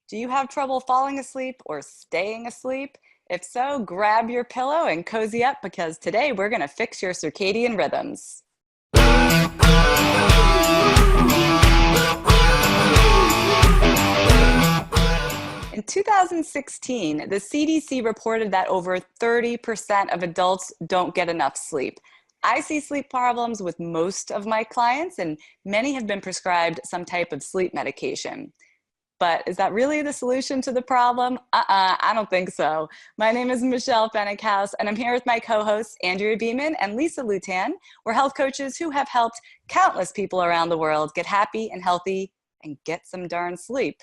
Do you have trouble falling asleep or staying asleep? If so, grab your pillow and cozy up because today we're going to fix your circadian rhythms. In 2016, the CDC reported that over 30% of adults don't get enough sleep. I see sleep problems with most of my clients, and many have been prescribed some type of sleep medication. But is that really the solution to the problem? I don't think so. My name is Michelle Fennickhouse, and I'm here with my co-hosts, Andrea Beeman and Lisa Lutan. We're health coaches who have helped countless people around the world get happy and healthy and get some darn sleep.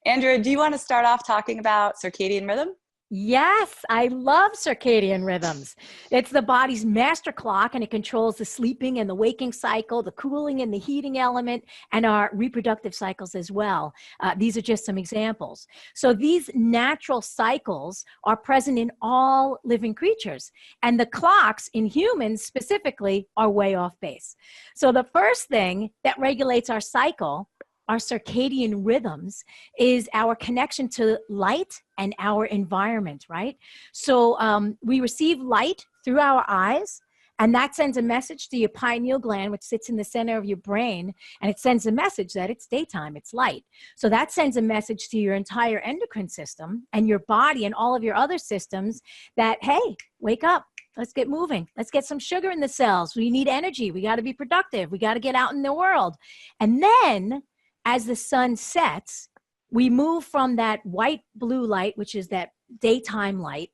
Andrea, do you want to start off talking about circadian rhythm? Yes, I love circadian rhythms. It's the body's master clock, and it controls the sleeping and the waking cycle, the cooling and the heating element, and our reproductive cycles as well. These are just some examples. So these natural cycles are present in all living creatures, and the clocks in humans specifically are way off base. So the first thing that regulates our cycle, our circadian rhythms, is our connection to light and our environment, right? So we receive light through our eyes, and that sends a message to your pineal gland, which sits in the center of your brain, and it sends a message that it's daytime, it's light. So that sends a message to your entire endocrine system and your body and all of your other systems that, hey, wake up. Let's get moving. Let's get some sugar in the cells. We need energy. We got to be productive. We got to get out in the world. And then as the sun sets, we move from that white blue light, which is that daytime light,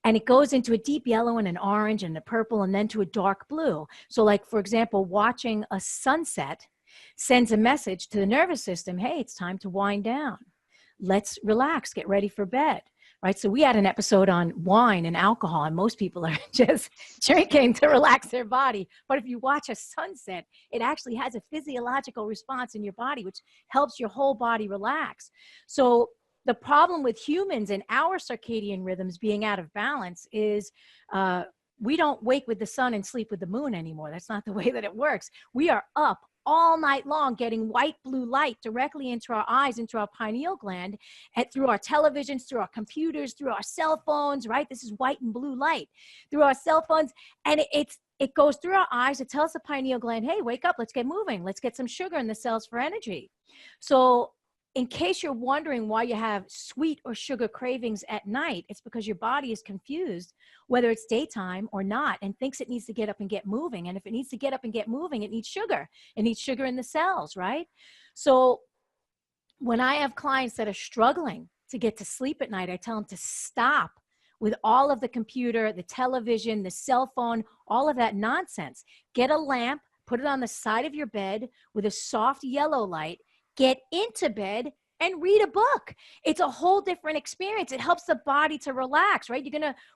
and it goes into a deep yellow and an orange and a purple and then to a dark blue. So like, for example, watching a sunset sends a message to the nervous system, hey, it's time to wind down. Let's relax, get ready for bed. Right. So we had an episode on wine and alcohol, and most people are just drinking to relax their body. But if you watch a sunset, it actually has a physiological response in your body, which helps your whole body relax. So the problem with humans and our circadian rhythms being out of balance is we don't wake with the sun and sleep with the moon anymore. That's not the way that it works. We are up all night long getting white blue light directly into our eyes, into our pineal gland, and through our televisions, through our computers, through our cell phones, right? This is white and blue light through our cell phones. And it goes through our eyes. It tells the pineal gland, hey, wake up, let's get moving. Let's get some sugar in the cells for energy. So in case you're wondering why you have sweet or sugar cravings at night, it's because your body is confused whether it's daytime or not and thinks it needs to get up and get moving. And if it needs to get up and get moving, it needs sugar. It needs sugar in the cells, right? So when I have clients that are struggling to get to sleep at night, I tell them to stop with all of the computer, the television, the cell phone, all of that nonsense. Get a lamp, put it on the side of your bed with a soft yellow light. Get into bed and read a book. It's a whole different experience. It helps the body to relax, right?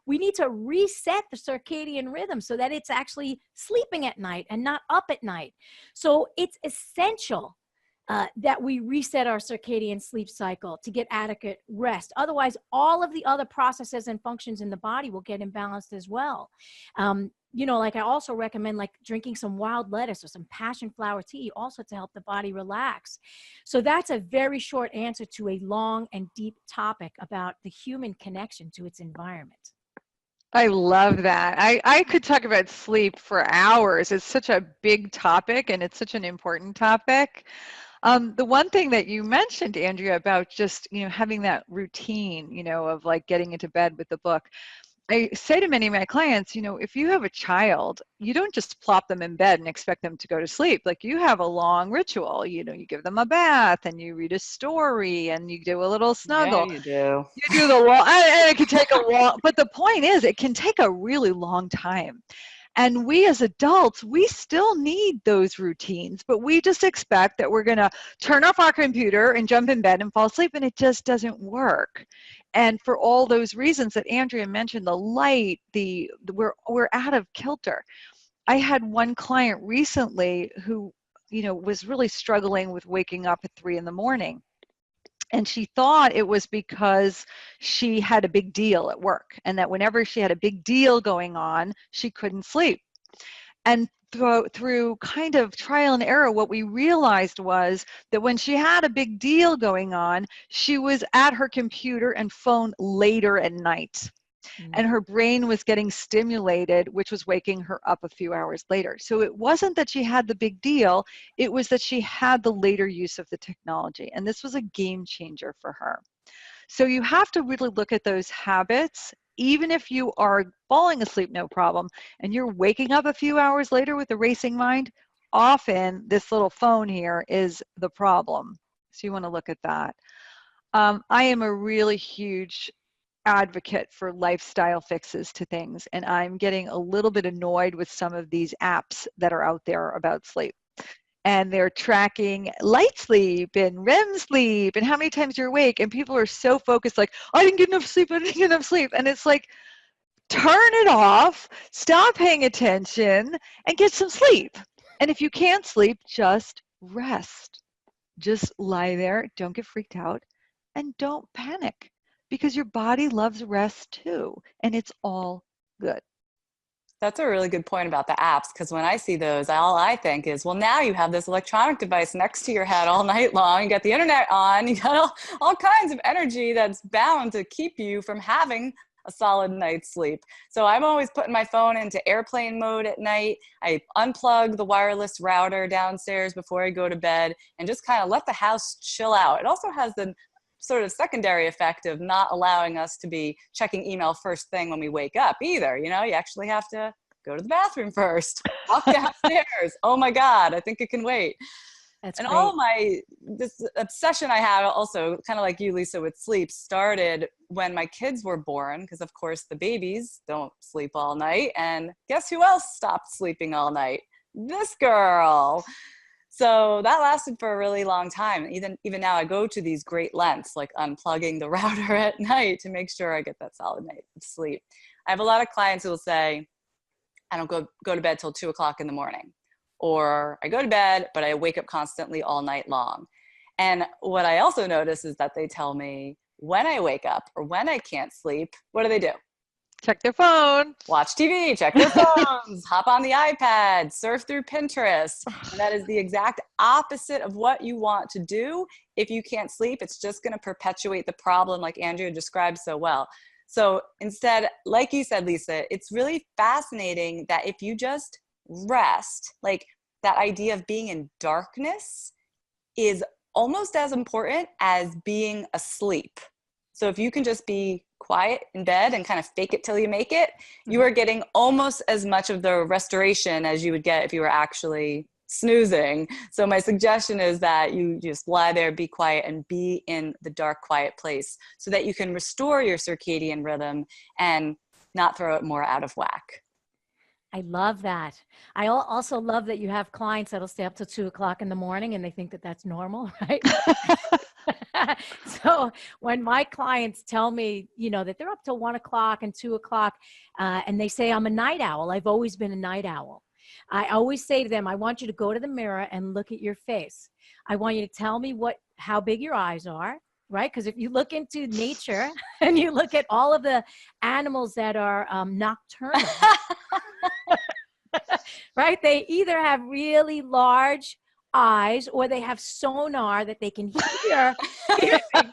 We need to reset the circadian rhythm so that it's actually sleeping at night and not up at night. So it's essential that we reset our circadian sleep cycle to get adequate rest. Otherwise, all of the other processes and functions in the body will get imbalanced as well. Like I also recommend like drinking some wild lettuce or some passion flower tea also to help the body relax. So that's a very short answer to a long and deep topic about the human connection to its environment. I love that. I could talk about sleep for hours. It's such a big topic and it's such an important topic. The one thing that you mentioned, Andrea, about just, having that routine, of like getting into bed with the book. I say to many of my clients, if you have a child, you don't just plop them in bed and expect them to go to sleep. Like you have a long ritual, you give them a bath and you read a story and you do a little snuggle. Yeah, you do. You do the long, and it can take a long, but the point is it can take a really long time. And we as adults, we still need those routines, but we just expect that we're going to turn off our computer and jump in bed and fall asleep, and it just doesn't work. And for all those reasons that Andrea mentioned, the light, we're out of kilter. I had one client recently who, was really struggling with waking up at 3 a.m. And she thought it was because she had a big deal at work and that whenever she had a big deal going on, she couldn't sleep. And through kind of trial and error, what we realized was that when she had a big deal going on, she was at her computer and phone later at night. And her brain was getting stimulated, which was waking her up a few hours later. So it wasn't that she had the big deal, it was that she had the later use of the technology. And this was a game changer for her. So you have to really look at those habits. Even if you are falling asleep, no problem, and you're waking up a few hours later with a racing mind, often this little phone here is the problem. So you want to look at that. I am a really huge advocate for lifestyle fixes to things, and I'm getting a little bit annoyed with some of these apps that are out there about sleep. And they're tracking light sleep and REM sleep and how many times you're awake. And people are so focused, like, I didn't get enough sleep, I didn't get enough sleep. And it's like, turn it off, stop paying attention, and get some sleep. And if you can't sleep, just rest. Just lie there, don't get freaked out, and don't panic, because your body loves rest too, and it's all good. That's a really good point about the apps, because when I see those, all I think is, well, now you have this electronic device next to your head all night long. You got the internet on, you got all kinds of energy that's bound to keep you from having a solid night's sleep. So I'm always putting my phone into airplane mode at night. I unplug the wireless router downstairs before I go to bed and just kind of let the house chill out. It also has the sort of secondary effect of not allowing us to be checking email first thing when we wake up either. You know, you actually have to go to the bathroom first, walk downstairs. Oh my God, I think it can wait. That's and great. all this obsession I have also, kind of like you, Lisa, with sleep, started when my kids were born, because of course the babies don't sleep all night. And guess who else stopped sleeping all night? This girl. So that lasted for a really long time. Even now I go to these great lengths, like unplugging the router at night to make sure I get that solid night of sleep. I have a lot of clients who will say, I don't go to bed till 2 o'clock in the morning. Or I go to bed, but I wake up constantly all night long. And what I also notice is that they tell me when I wake up or when I can't sleep, what do? Check their phone. Watch TV, check their phones, hop on the iPad, surf through Pinterest. And that is the exact opposite of what you want to do. If you can't sleep, it's just going to perpetuate the problem, like Andrea described so well. So instead, like you said, Lisa, it's really fascinating that if you just rest, like that idea of being in darkness is almost as important as being asleep. So if you can just be quiet in bed and kind of fake it till you make it, you are getting almost as much of the restoration as you would get if you were actually snoozing. So my suggestion is that you just lie there, be quiet, and be in the dark, quiet place so that you can restore your circadian rhythm and not throw it more out of whack. I love that. I also love that you have clients that'll stay up till 2 o'clock in the morning and they think that that's normal, right? So when my clients tell me, you know, that they're up till 1 o'clock and 2 o'clock, and they say, I'm a night owl. I've always been a night owl. I always say to them, I want you to go to the mirror and look at your face. I want you to tell me how big your eyes are, right? Because if you look into nature and you look at all of the animals that are nocturnal, right? They either have really large eyes or they have sonar that they can hear,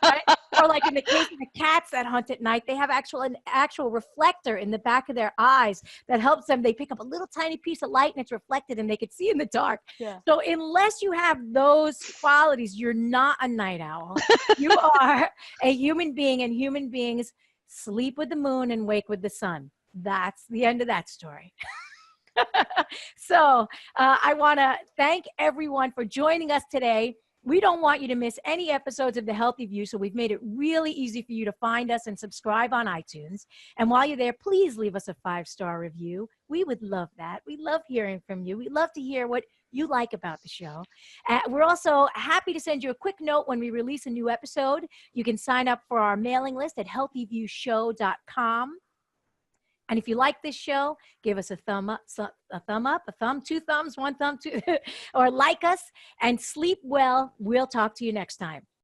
right? Or like in the case of the cats that hunt at night, they have an actual reflector in the back of their eyes that helps them. They pick up a little tiny piece of light and it's reflected and they can see in the dark. Yeah. So unless you have those qualities, you're not a night owl. You are a human being, and human beings sleep with the moon and wake with the sun. That's the end of that story. So I want to thank everyone for joining us today. We don't want you to miss any episodes of The Healthy View, so we've made it really easy for you to find us and subscribe on iTunes. And while you're there, please leave us a 5-star review. We would love that. We love hearing from you. We love to hear what you like about the show. We're also happy to send you a quick note when we release a new episode. You can sign up for our mailing list at healthyviewshow.com. And if you like this show, give us a thumb up, two thumbs, one thumb, two, or like us, and sleep well. We'll talk to you next time.